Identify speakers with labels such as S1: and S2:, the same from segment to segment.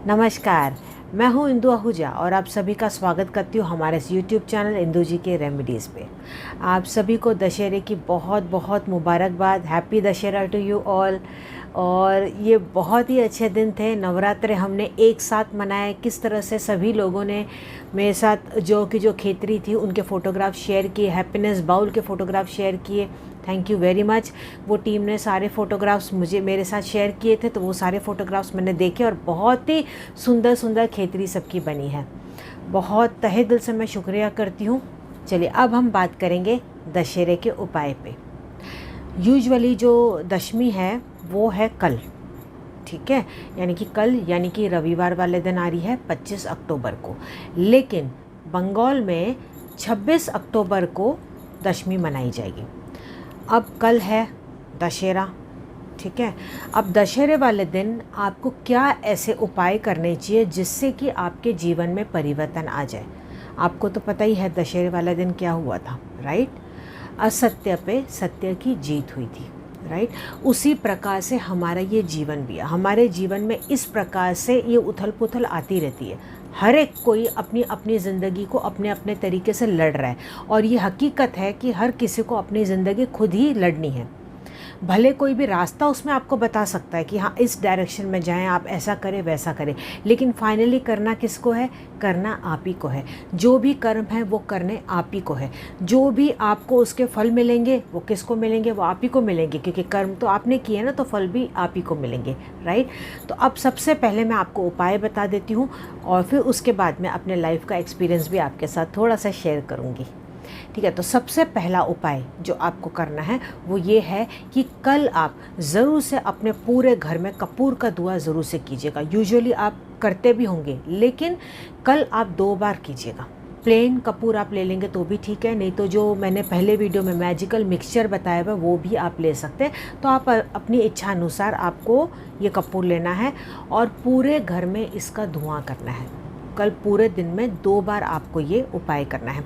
S1: नमस्कार, मैं हूं इंदु आहूजा और आप सभी का स्वागत करती हूं हमारे इस YouTube चैनल इंदु जी के रेमेडीज़ पे। आप सभी को दशहरे की बहुत बहुत मुबारकबाद। Happy Dussehra to you all. और ये बहुत ही अच्छे दिन थे। नवरात्रे हमने एक साथ मनाए। किस तरह से सभी लोगों ने मेरे साथ जो खेतरी थी उनके फ़ोटोग्राफ शेयर किए, हैप्पीनेस बाउल के फ़ोटोग्राफ शेयर किए। Thank you very much. वो टीम ने सारे फ़ोटोग्राफ्स मेरे साथ शेयर किए थे, तो वो सारे फ़ोटोग्राफ्स मैंने देखे और बहुत ही सुंदर सुंदर खेतरी सबकी बनी है। बहुत तहे दिल से मैं शुक्रिया करती हूँ। चलिए अब हम बात करेंगे दशहरे के उपाय पे। यूजुअली जो दशमी है वो है कल, ठीक है, यानी कि रविवार वाले दिन आ रही है 25 अक्टूबर को। लेकिन बंगाल में 26 अक्टूबर को दशमी मनाई जाएगी। अब कल है दशहरा, ठीक है। अब दशहरे वाले दिन आपको क्या ऐसे उपाय करने चाहिए जिससे कि आपके जीवन में परिवर्तन आ जाए। आपको तो पता ही है दशहरे वाला दिन क्या हुआ था, राइट। असत्य पे सत्य की जीत हुई थी, राइट। उसी प्रकार से हमारा ये जीवन भी है। हमारे जीवन में इस प्रकार से ये उथल पुथल आती रहती है। हर एक कोई अपनी अपनी ज़िंदगी को अपने अपने तरीके से लड़ रहा है और ये हकीकत है कि हर किसी को अपनी ज़िंदगी खुद ही लड़नी है। भले कोई भी रास्ता उसमें आपको बता सकता है कि हाँ इस डायरेक्शन में जाएं, आप ऐसा करें वैसा करें, लेकिन फाइनली करना किसको है? करना आप ही को है। जो भी कर्म है वो करने आप ही को है। जो भी आपको उसके फल मिलेंगे वो किसको मिलेंगे? वो आप ही को मिलेंगे, क्योंकि कर्म तो आपने किए ना, तो फल भी आप ही को मिलेंगे, राइट। तो अब सबसे पहले मैं आपको उपाय बता देती हूँ और फिर उसके बाद मैं अपने लाइफ का एक्सपीरियंस भी आपके साथ थोड़ा सा शेयर करूँगी, ठीक है। तो सबसे पहला उपाय जो आपको करना है वो ये है कि कल आप ज़रूर से अपने पूरे घर में कपूर का धुआं ज़रूर से कीजिएगा। यूजुअली आप करते भी होंगे, लेकिन कल आप 2 बार कीजिएगा। प्लेन कपूर आप ले लेंगे तो भी ठीक है, नहीं तो जो मैंने पहले वीडियो में मैजिकल मिक्सचर बताया हुआ वो भी आप ले सकते हैं। तो आप अपनी इच्छा अनुसार आपको ये कपूर लेना है और पूरे घर में इसका धुआं करना है। कल पूरे दिन में 2 बार आपको ये उपाय करना है।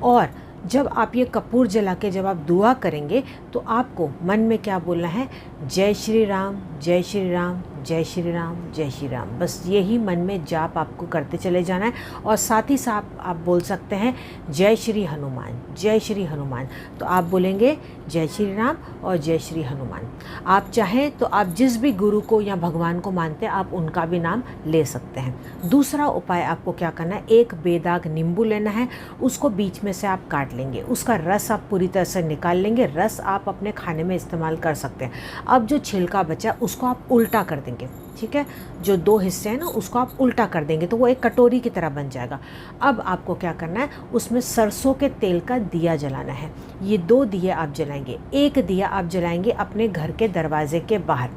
S1: और जब आप ये कपूर जला के जब आप दुआ करेंगे तो आपको मन में क्या बोलना है? जय श्री राम, जय श्री राम, जय श्री राम, जय श्री राम। बस यही मन में जाप आपको करते चले जाना है। और साथ ही साथ आप बोल सकते हैं जय श्री हनुमान, जय श्री हनुमान। तो आप बोलेंगे जय श्री राम और जय श्री हनुमान। आप चाहें तो आप जिस भी गुरु को या भगवान को मानते हैं आप उनका भी नाम ले सकते हैं। दूसरा उपाय आपको क्या करना है? एक बेदाग नींबू लेना है, उसको बीच में से आप काट लेंगे, उसका रस आप पूरी तरह से निकाल लेंगे। रस आप अपने खाने में इस्तेमाल कर सकते हैं। अब जो छिलका बचा उसको आप उल्टा कर देंगे, ठीक है। जो 2 हिस्से हैं ना उसको आप उल्टा कर देंगे तो वो एक कटोरी की तरह बन जाएगा। अब आपको क्या करना है? उसमें सरसों के तेल का दिया जलाना है। ये 2 दिए आप जलाएंगे। एक दिया आप जलाएंगे अपने घर के दरवाजे के बाहर,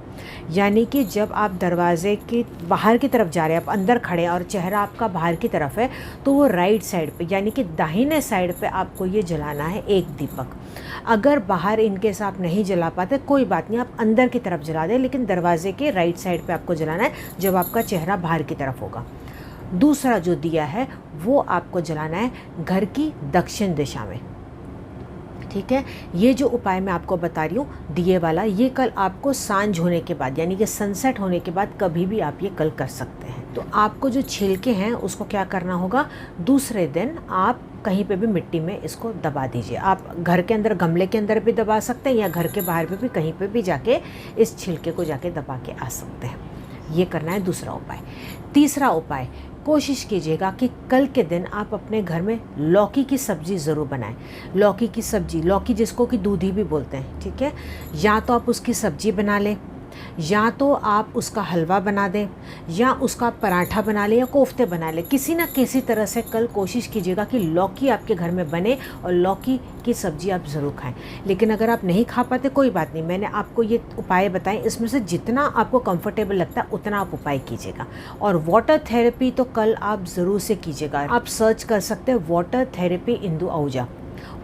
S1: यानी कि जब आप दरवाजे के बाहर की तरफ जा रहे हैं, आप अंदर खड़े हैं और चेहरा आपका बाहर की तरफ है, तो वो राइट साइड पे यानी कि दाहिने साइड पे आपको ये जलाना है एक दीपक। अगर बाहर इनकेस आप नहीं जला पाते कोई बात नहीं, आप अंदर की तरफ जला दें, लेकिन दरवाजे के राइट साइड पे आपको जलाना है जब आपका चेहरा बाहर की तरफ होगा। दूसरा जो दिया है वो आपको जलाना है घर की दक्षिण दिशा में, ठीक है। ये जो उपाय मैं आपको बता रही हूँ दिए वाला, ये कल आपको सांझ होने के बाद यानी कि सनसेट होने के बाद कभी भी आप ये कल कर सकते हैं। तो आपको जो छिलके हैं उसको क्या करना होगा? दूसरे दिन आप कहीं पे भी मिट्टी में इसको दबा दीजिए। आप घर के अंदर गमले के अंदर भी दबा सकते हैं या घर के बाहर पे भी कहीं पे भी जाके इस छिलके को जाके दबा के आ सकते हैं। ये करना है दूसरा उपाय। तीसरा उपाय, कोशिश कीजिएगा कि कल के दिन आप अपने घर में लौकी की सब्ज़ी ज़रूर बनाएं। लौकी की सब्ज़ी, लौकी जिसको कि दूधी भी बोलते हैं, ठीक है। या तो आप उसकी सब्ज़ी बना लें, या तो आप उसका हलवा बना दें, या उसका पराठा बना लें या कोफ्ते बना लें। किसी ना किसी तरह से कल कोशिश कीजिएगा कि लौकी आपके घर में बने और लौकी की सब्ज़ी आप ज़रूर खाएं। लेकिन अगर आप नहीं खा पाते कोई बात नहीं, मैंने आपको ये उपाय बताएं, इसमें से जितना आपको कंफर्टेबल लगता है उतना आप उपाय कीजिएगा। और वाटर थेरेपी तो कल आप ज़रूर से कीजिएगा। आप सर्च कर सकते हैं water therapy Indu Ahuja,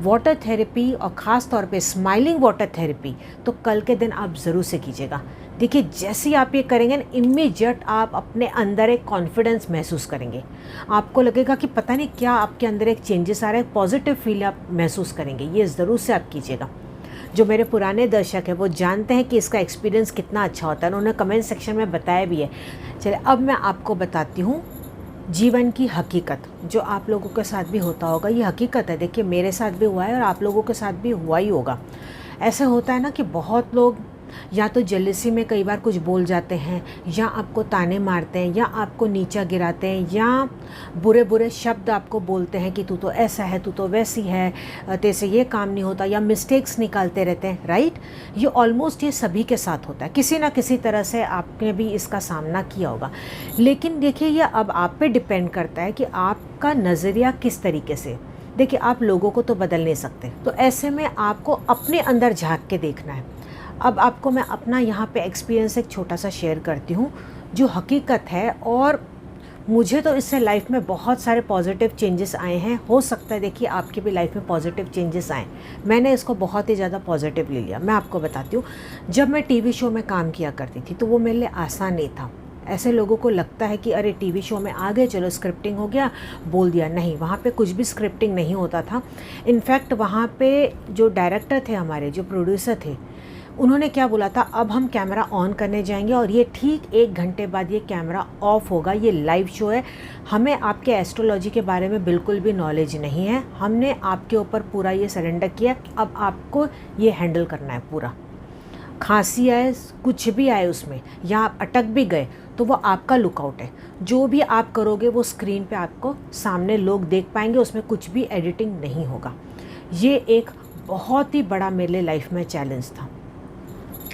S1: water therapy, और ख़ास तौर पे स्माइलिंग वाटर थेरेपी तो कल के दिन आप ज़रूर से कीजिएगा। देखिए जैसे ही आप ये करेंगे ना, इमीडिएट आप अपने अंदर एक कॉन्फिडेंस महसूस करेंगे। आपको लगेगा कि पता नहीं क्या आपके अंदर एक चेंजेस आ रहा है, पॉजिटिव फील आप महसूस करेंगे। ये ज़रूर से आप कीजिएगा। जो मेरे पुराने दर्शक हैं वो जानते हैं कि इसका एक्सपीरियंस कितना अच्छा होता है, उन्होंने कमेंट सेक्शन में बताया भी है। चलिए अब मैं आपको बताती हूँ जीवन की हकीकत, जो आप लोगों के साथ भी होता होगा। ये हकीकत है, देखिए मेरे साथ भी हुआ है और आप लोगों के साथ भी हुआ ही होगा। ऐसा होता है ना कि बहुत लोग या तो जेलसी में कई बार कुछ बोल जाते हैं, या आपको ताने मारते हैं, या आपको नीचा गिराते हैं, या बुरे बुरे शब्द आपको बोलते हैं कि तू तो ऐसा है, तू तो वैसी है, तेरे से ये काम नहीं होता, या मिस्टेक्स निकालते रहते हैं, राइट। ये ऑलमोस्ट ये सभी के साथ होता है, किसी ना किसी तरह से आपने भी इसका सामना किया होगा। लेकिन देखिए ये अब आप पे डिपेंड करता है कि आपका नज़रिया किस तरीके से। देखिए आप लोगों को तो बदल नहीं सकते, तो ऐसे में आपको अपने अंदर झांक के देखना है। अब आपको मैं अपना यहाँ पे एक्सपीरियंस एक छोटा सा शेयर करती हूँ जो हकीकत है, और मुझे तो इससे लाइफ में बहुत सारे पॉजिटिव चेंजेस आए हैं। हो सकता है देखिए आपकी भी लाइफ में पॉजिटिव चेंजेस आए। मैंने इसको बहुत ही ज़्यादा पॉजिटिव ले लिया। मैं आपको बताती हूँ, जब मैं टीवी शो में काम किया करती थी तो वो मेरे लिए आसान नहीं था। ऐसे लोगों को लगता है कि अरे टीवी शो में आ गए, चलो स्क्रिप्टिंग हो गया, बोल दिया। नहीं, वहाँ पे कुछ भी स्क्रिप्टिंग नहीं होता था। इनफैक्ट वहाँ पे जो डायरेक्टर थे, हमारे जो प्रोड्यूसर थे, उन्होंने क्या बोला था, अब हम कैमरा ऑन करने जाएंगे और ये ठीक 1 घंटे बाद ये कैमरा ऑफ होगा। ये लाइव शो है, हमें आपके एस्ट्रोलॉजी के बारे में बिल्कुल भी नॉलेज नहीं है, हमने आपके ऊपर पूरा ये सरेंडर किया, अब आपको ये हैंडल करना है पूरा। खांसी आए, कुछ भी आए उसमें, या आप अटक भी गए तो वो आपका लुकआउट है। जो भी आप करोगे वो स्क्रीन पे आपको सामने लोग देख पाएंगे, उसमें कुछ भी एडिटिंग नहीं होगा। ये एक बहुत ही बड़ा मेरे लिए लाइफ में चैलेंज था।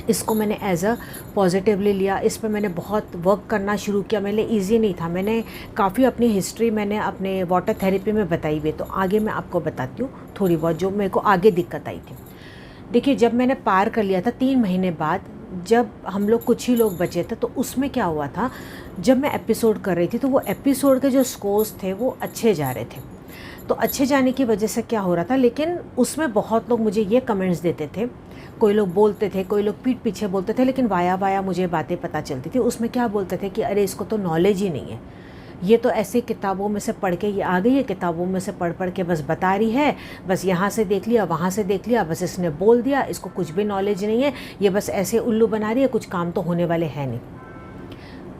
S1: इसको मैंने एज अ पॉजिटिवली लिया, इस पर मैंने बहुत वर्क करना शुरू किया। मेरे लिए ईजी नहीं था। मैंने काफ़ी अपनी हिस्ट्री मैंने अपने वाटर थेरेपी में बताई हुई है, तो आगे मैं आपको बताती हूँ थोड़ी बहुत जो मेरे को आगे दिक्कत आई थी। देखिए जब मैंने पार कर लिया था 3 महीने बाद, जब हम लोग कुछ ही लोग बचे थे, तो उसमें क्या हुआ था, जब मैं एपिसोड कर रही थी तो वो एपिसोड के जो स्कोर्स थे वो अच्छे जा रहे थे। तो अच्छे जाने की वजह से क्या हो रहा था, लेकिन उसमें बहुत लोग मुझे ये कमेंट्स देते थे, कोई लोग बोलते थे, कोई लोग पीठ पीछे बोलते थे, लेकिन वाया वाया मुझे बातें पता चलती थी। उसमें क्या बोलते थे कि अरे इसको तो नॉलेज ही नहीं है, ये तो ऐसे किताबों में से पढ़ के ये आ गई है, किताबों में से पढ़ के बस बता रही है, बस यहाँ से देख लिया, वहाँ से देख लिया, बस इसने बोल दिया, इसको कुछ भी नॉलेज नहीं है, ये बस ऐसे उल्लू बना रही है, कुछ काम तो होने वाले हैं नहीं।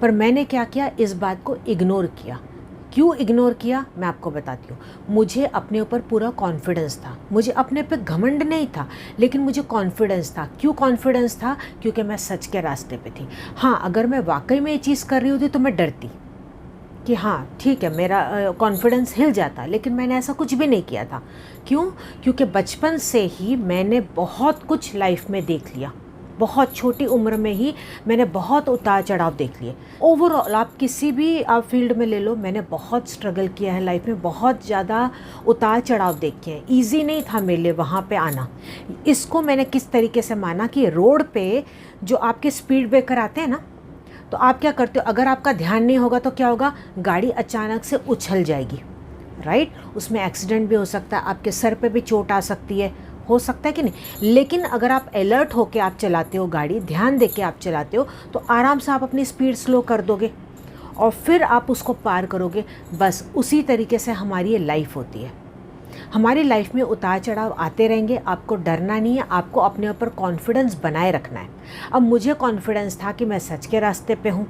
S1: पर मैंने क्या किया, इस बात को इग्नोर किया। क्यों इग्नोर किया, मैं आपको बताती हूँ। मुझे अपने ऊपर पूरा कॉन्फिडेंस था, मुझे अपने पे घमंड नहीं था, लेकिन मुझे कॉन्फिडेंस था। क्यों कॉन्फिडेंस था, क्योंकि मैं सच के रास्ते पे थी। हाँ, अगर मैं वाकई में ये चीज़ कर रही होती तो मैं डरती कि हाँ ठीक है, मेरा कॉन्फिडेंस हिल जाता, लेकिन मैंने ऐसा कुछ भी नहीं किया था। क्यों, क्योंकि बचपन से ही मैंने बहुत कुछ लाइफ में देख लिया। बहुत छोटी उम्र में ही मैंने बहुत उतार चढ़ाव देख लिए। ओवरऑल आप किसी भी आप फील्ड में ले लो, मैंने बहुत स्ट्रगल किया है लाइफ में, बहुत ज़्यादा उतार चढ़ाव देखे हैं। ईजी नहीं था मेरे लिए वहाँ पे आना। इसको मैंने किस तरीके से माना कि रोड पे जो आपके स्पीड ब्रेकर आते हैं ना, तो आप क्या करते हो, अगर आपका ध्यान नहीं होगा तो क्या होगा, गाड़ी अचानक से उछल जाएगी, राइट। उसमें एक्सीडेंट भी हो सकता है, आपके सर पे भी चोट आ सकती है, हो सकता है कि नहीं। लेकिन अगर आप अलर्ट होके आप चलाते हो गाड़ी, ध्यान दे के आप चलाते हो, तो आराम से आप अपनी स्पीड स्लो कर दोगे और फिर आप उसको पार करोगे। बस उसी तरीके से हमारी ये लाइफ होती है। हमारी लाइफ में उतार चढ़ाव आते रहेंगे, आपको डरना नहीं है, आपको अपने ऊपर कॉन्फिडेंस बनाए रखना है। अब मुझे कॉन्फिडेंस था कि मैं सच के रास्ते पे हूँ,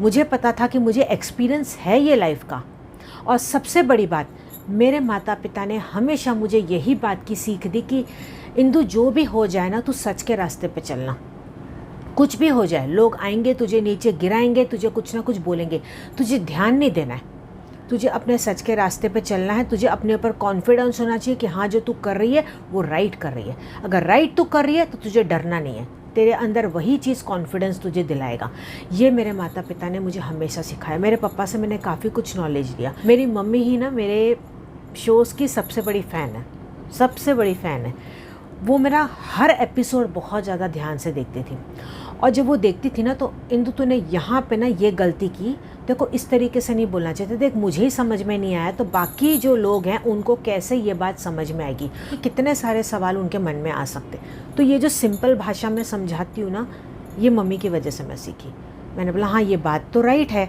S1: मुझे पता था कि मुझे एक्सपीरियंस है ये लाइफ का। और सबसे बड़ी बात, मेरे माता पिता ने हमेशा मुझे यही बात की सीख दी कि इंदु जो भी हो जाए ना, तू सच के रास्ते पे चलना। कुछ भी हो जाए, लोग आएंगे तुझे नीचे गिराएंगे, तुझे कुछ ना कुछ बोलेंगे, तुझे ध्यान नहीं देना है, तुझे अपने सच के रास्ते पे चलना है। तुझे अपने ऊपर कॉन्फिडेंस होना चाहिए कि हाँ जो तू कर रही है वो राइट कर रही है। अगर राइट तू कर रही है तो तुझे डरना नहीं है, तेरे अंदर वही चीज़ कॉन्फिडेंस तुझे दिलाएगा। ये मेरे माता पिता ने मुझे हमेशा सिखाया। मेरे पापा से मैंने काफ़ी कुछ नॉलेज लिया। मेरी मम्मी ही ना मेरे शोज़ की सबसे बड़ी फ़ैन है, सबसे बड़ी फ़ैन है। वो मेरा हर एपिसोड बहुत ज़्यादा ध्यान से देखती थी, और जब वो देखती थी ना तो इंदु तूने यहाँ पे ना ये गलती की, देखो इस तरीके से नहीं बोलना चाहिए। देख मुझे ही समझ में नहीं आया तो बाकी जो लोग हैं उनको कैसे ये बात समझ में आएगी। कितने सारे सवाल उनके मन में आ सकते। तो ये जो सिंपल भाषा में समझाती हूँ ना, ये मम्मी की वजह से मैं सीखी। मैंने बोला हाँ ये बात तो राइट है,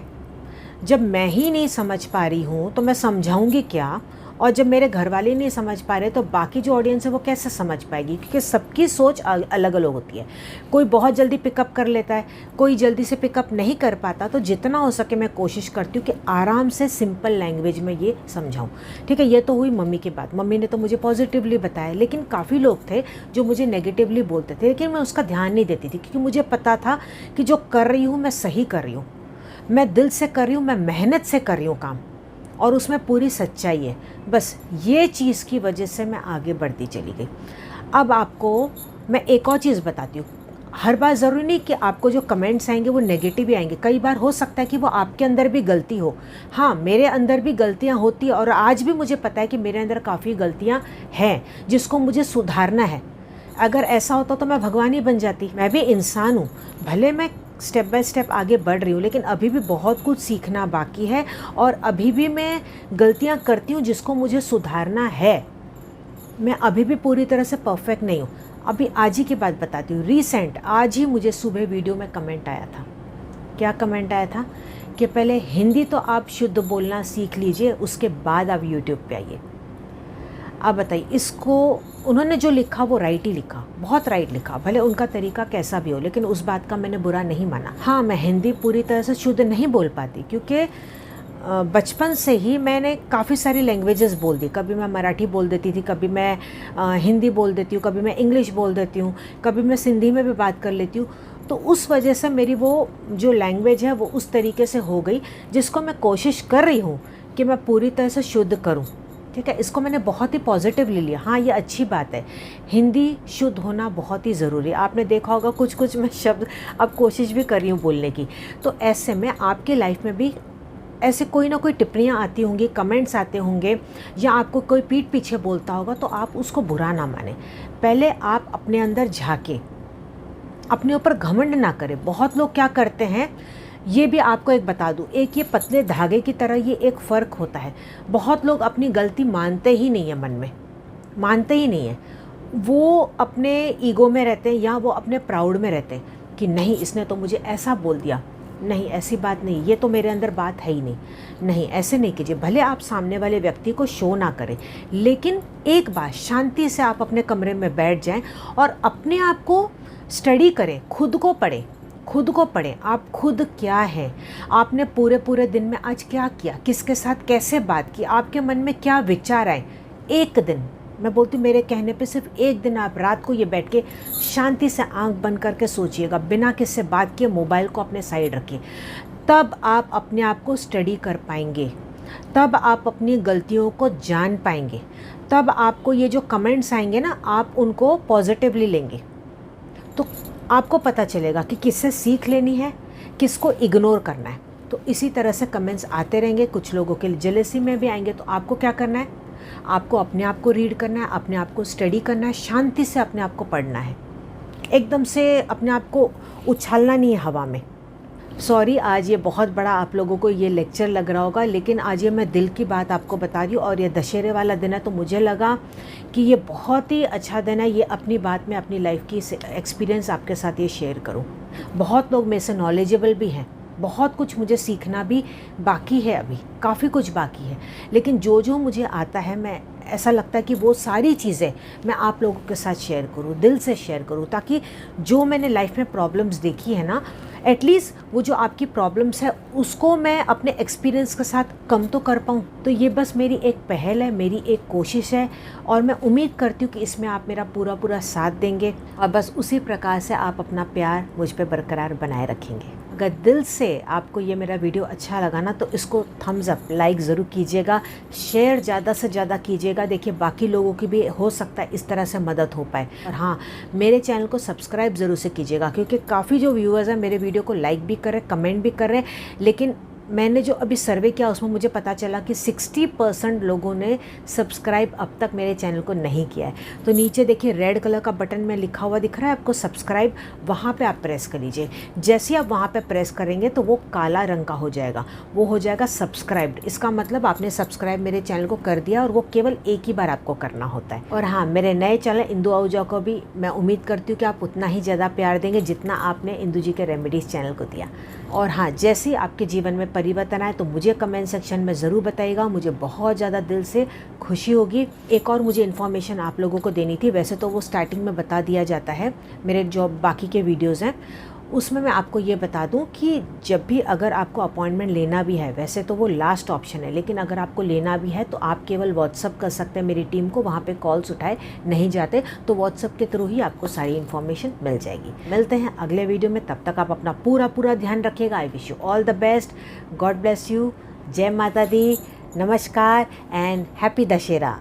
S1: जब मैं ही नहीं समझ पा रही हूँ तो मैं समझाऊँगी क्या, और जब मेरे घर वाले नहीं समझ पा रहे तो बाकी जो ऑडियंस है वो कैसे समझ पाएगी, क्योंकि सबकी सोच अलग अलग होती है। कोई बहुत जल्दी पिकअप कर लेता है, कोई जल्दी से पिकअप नहीं कर पाता। तो जितना हो सके मैं कोशिश करती हूँ कि आराम से सिंपल लैंग्वेज में ये समझाऊँ। ठीक है, ये तो हुई मम्मी की बात। मम्मी ने तो मुझे पॉजिटिवली बताया, लेकिन काफ़ी लोग थे जो मुझे नेगेटिवली बोलते थे, लेकिन मैं उसका ध्यान नहीं देती थी, क्योंकि मुझे पता था कि जो कर रही हूँ मैं सही कर रही हूँ, मैं दिल से कर रही हूँ, मैं मेहनत से कर रही हूँ काम, और उसमें पूरी सच्चाई है। बस ये चीज़ की वजह से मैं आगे बढ़ती चली गई। अब आपको मैं एक और चीज़ बताती हूँ। हर बार ज़रूरी नहीं कि आपको जो कमेंट्स आएंगे वो नेगेटिव ही आएंगे। कई बार हो सकता है कि वो आपके अंदर भी गलती हो। हाँ, मेरे अंदर भी गलतियाँ होती हैं, और आज भी मुझे पता है कि मेरे अंदर काफ़ी गलतियाँ हैं जिसको मुझे सुधारना है। अगर ऐसा होता तो मैं भगवान ही बन जाती। मैं भी इंसान हूँ, भले मैं स्टेप बाय स्टेप आगे बढ़ रही हूँ, लेकिन अभी भी बहुत कुछ सीखना बाकी है, और अभी भी मैं गलतियाँ करती हूँ जिसको मुझे सुधारना है। मैं अभी भी पूरी तरह से परफेक्ट नहीं हूँ। अभी आज ही की बात बताती हूँ। रिसेंट आज ही मुझे सुबह वीडियो में कमेंट आया था। क्या कमेंट आया था कि पहले हिंदी तो आप शुद्ध बोलना सीख लीजिए, उसके बाद आप यूट्यूब पे आइए। आप बताइए, इसको उन्होंने जो लिखा वो राइट ही लिखा, बहुत राइट लिखा, भले उनका तरीका कैसा भी हो, लेकिन उस बात का मैंने बुरा नहीं माना। हाँ, मैं हिंदी पूरी तरह से शुद्ध नहीं बोल पाती, क्योंकि बचपन से ही मैंने काफ़ी सारी लैंग्वेजेस बोल दी। कभी मैं मराठी बोल देती थी, कभी मैं हिंदी बोल देती हूँ, कभी मैं इंग्लिश बोल देती हूँ, कभी मैं सिंधी में भी बात कर लेती हूँ। तो उस वजह से मेरी वो जो लैंग्वेज है वो उस तरीके से हो गई, जिसको मैं कोशिश कर रही हूँ कि मैं पूरी तरह से शुद्ध करूँ। ठीक है, इसको मैंने बहुत ही पॉजिटिवली लिया। हाँ, ये अच्छी बात है, हिंदी शुद्ध होना बहुत ही ज़रूरी है। आपने देखा होगा कुछ कुछ मैं शब्द अब कोशिश भी कर रही हूँ बोलने की। तो ऐसे में आपके लाइफ में भी ऐसे कोई ना कोई टिप्पणियाँ आती होंगी, कमेंट्स आते होंगे, या आपको कोई पीठ पीछे बोलता होगा, तो आप उसको बुरा ना माने। पहले आप अपने अंदर झाँकें, अपने ऊपर घमंड ना करें। बहुत लोग क्या करते हैं, ये भी आपको एक बता दूं, एक ये पतले धागे की तरह ये एक फ़र्क होता है। बहुत लोग अपनी गलती मानते ही नहीं है, मन में मानते ही नहीं है। वो अपने ईगो में रहते हैं, या वो अपने प्राउड में रहते हैं कि नहीं, इसने तो मुझे ऐसा बोल दिया। नहीं, ऐसी बात नहीं, ये तो मेरे अंदर बात है ही नहीं। नहीं, ऐसे नहीं कीजिए। भले आप सामने वाले व्यक्ति को शो ना करें, लेकिन एक बार शांति से आप अपने कमरे में बैठ जाएं और अपने आप को स्टडी करें, खुद को पढ़ें। खुद को पढ़ें, आप खुद क्या हैं, आपने पूरे दिन में आज क्या किया, किसके साथ कैसे बात की, आपके मन में क्या विचार आए। एक दिन, मैं बोलती हूँ मेरे कहने पे सिर्फ एक दिन आप रात को ये बैठ के शांति से आंख बंद करके सोचिएगा, बिना किससे बात किए, मोबाइल को अपने साइड रखिए। तब आप अपने आप को स्टडी कर पाएंगे, तब आप अपनी गलतियों को जान पाएंगे, तब आपको ये जो कमेंट्स आएंगे ना, आप उनको पॉजिटिवली लेंगे। तो आपको पता चलेगा कि किससे सीख लेनी है, किसको इग्नोर करना है। तो इसी तरह से कमेंट्स आते रहेंगे। कुछ लोगों के जेलसी में भी आएंगे। तो आपको क्या करना है, आपको अपने आप को रीड करना है, अपने आप को स्टडी करना है, शांति से अपने आप को पढ़ना है। एकदम से अपने आप को उछालना नहीं है हवा में। सॉरी, आज ये बहुत बड़ा आप लोगों को ये लेक्चर लग रहा होगा, लेकिन आज ये मैं दिल की बात आपको बता रही हूँ। और ये दशहरे वाला दिन है, तो मुझे लगा कि ये बहुत ही अच्छा दिन है। ये अपनी बात में, अपनी लाइफ की एक्सपीरियंस आपके साथ ये शेयर करूँ। बहुत लोग मेरे से नॉलेजेबल भी हैं, बहुत कुछ मुझे सीखना भी बाकी है, अभी काफ़ी कुछ बाकी है। लेकिन जो जो मुझे आता है, मैं ऐसा लगता है कि वो सारी चीज़ें मैं आप लोगों के साथ शेयर करूँ, दिल से शेयर करूँ, ताकि जो मैंने लाइफ में प्रॉब्लम्स देखी है ना, एटलीस्ट वो जो आपकी प्रॉब्लम्स है उसको मैं अपने एक्सपीरियंस के साथ कम तो कर पाऊँ। तो ये बस मेरी एक पहल है, मेरी एक कोशिश है, और मैं उम्मीद करती हूँ कि इसमें आप मेरा पूरा साथ देंगे, और बस उसी प्रकार से आप अपना प्यार मुझ पर बरकरार बनाए रखेंगे। अगर दिल से आपको ये मेरा वीडियो अच्छा लगा ना, तो इसको थम्स अप, लाइक ज़रूर कीजिएगा, शेयर ज़्यादा से ज़्यादा कीजिएगा। देखिए, बाकी लोगों की भी हो सकता है इस तरह से मदद हो पाए। और हाँ, मेरे चैनल को सब्सक्राइब ज़रूर से कीजिएगा, क्योंकि काफ़ी जो व्यूअर्स हैं मेरे वीडियो को लाइक भी कर रहे, कमेंट भी कर रहे, लेकिन मैंने जो अभी सर्वे किया उसमें मुझे पता चला कि 60% लोगों ने सब्सक्राइब अब तक मेरे चैनल को नहीं किया है। तो नीचे देखिए रेड कलर का बटन में लिखा हुआ दिख रहा है आपको, सब्सक्राइब, वहाँ पे आप प्रेस कर लीजिए। जैसे आप वहाँ पे प्रेस करेंगे तो वो काला रंग का हो जाएगा, वो हो जाएगा सब्सक्राइब्ड। इसका मतलब आपने सब्सक्राइब मेरे चैनल को कर दिया, और वो केवल एक ही बार आपको करना होता है। और हाँ, मेरे नए चैनल इंदु आहूजा को भी मैं उम्मीद करती हूँ कि आप उतना ही ज़्यादा प्यार देंगे जितना आपने इंदु जी के रेमेडीज़ चैनल को दिया। और हाँ, जैसे ही आपके जीवन में परिवर्तन आए तो मुझे कमेंट सेक्शन में ज़रूर बताइएगा, मुझे बहुत ज़्यादा दिल से खुशी होगी। एक और मुझे इन्फॉर्मेशन आप लोगों को देनी थी, वैसे तो वो स्टार्टिंग में बता दिया जाता है मेरे जो बाकी के वीडियोज़ हैं उसमें मैं आपको ये बता दूं कि जब भी अगर आपको अपॉइंटमेंट लेना भी है, वैसे तो वो लास्ट ऑप्शन है, लेकिन अगर आपको लेना भी है तो आप केवल व्हाट्सअप कर सकते हैं मेरी टीम को, वहाँ पे कॉल्स उठाए नहीं जाते, तो व्हाट्सअप के थ्रू ही आपको सारी इन्फॉर्मेशन मिल जाएगी। मिलते हैं अगले वीडियो में, तब तक आप अपना पूरा ध्यान रखिएगा। I wish you all the best, God bless you, जय माता दी, नमस्कार एंड हैप्पी दशहरा।